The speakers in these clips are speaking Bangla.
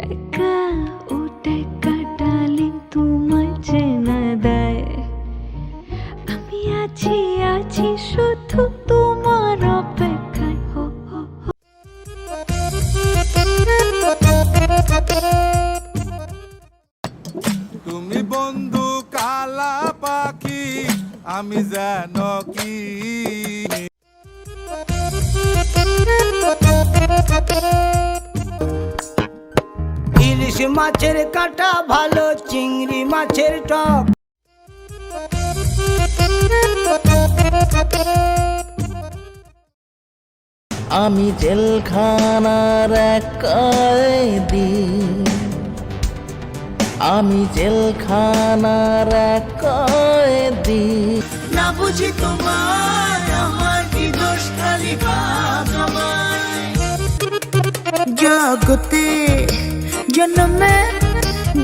টাকা ও টাকা ডালিং তোমায় চেনা দেয়। আমি আছি আছি শুধু তোমার অপেক্ষায়। হো হো হো। তুমি বন্ধু কালা পাখি, আমি যেন কি। ইলিশ মাছের কাঁটা ভালো, চিংড়ি মাছের টক। আমি জেলখানার এক কয়েদি, আমি জেলখানার এক কয়েদি। না বুঝি তোমার আমার কি দোষ, খালি জগতে জন্মে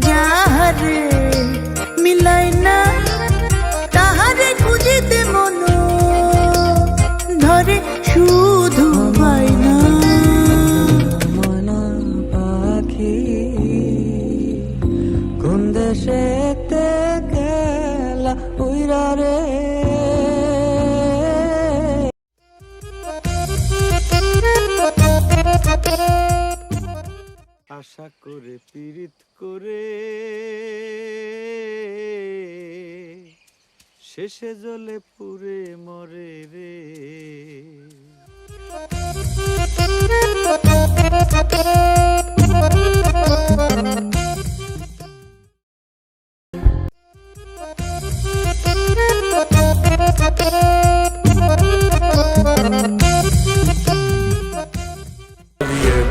যাহারে মিলাই না, তাহারে খুঁজিতে মন ধরে শুধু পাই না। মনা পাখি কোন দেশে গেলা উইরা রে। আশা করে পীড়িত করে শেষে জ্বলে পুড়ে মরে রে।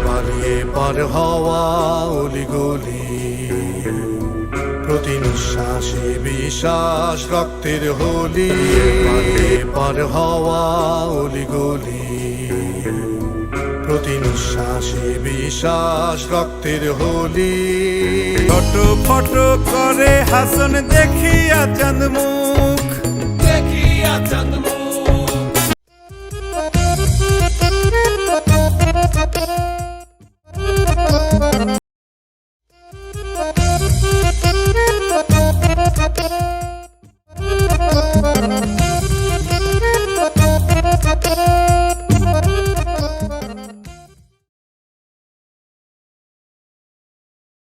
পালিয়ে পার হওয়া অলিগলি, প্রতি নিঃশ্বাসে বিশ্বাস রক্তের হোলি। পার হওয়া অলিগলি, প্রতি নিঃশ্বাসে বিশ্বাস রক্তের হোলি। ফটো ফটো করে হাসন দেখিয়া চাঁদ মুখ, দেখিয়া চাঁদ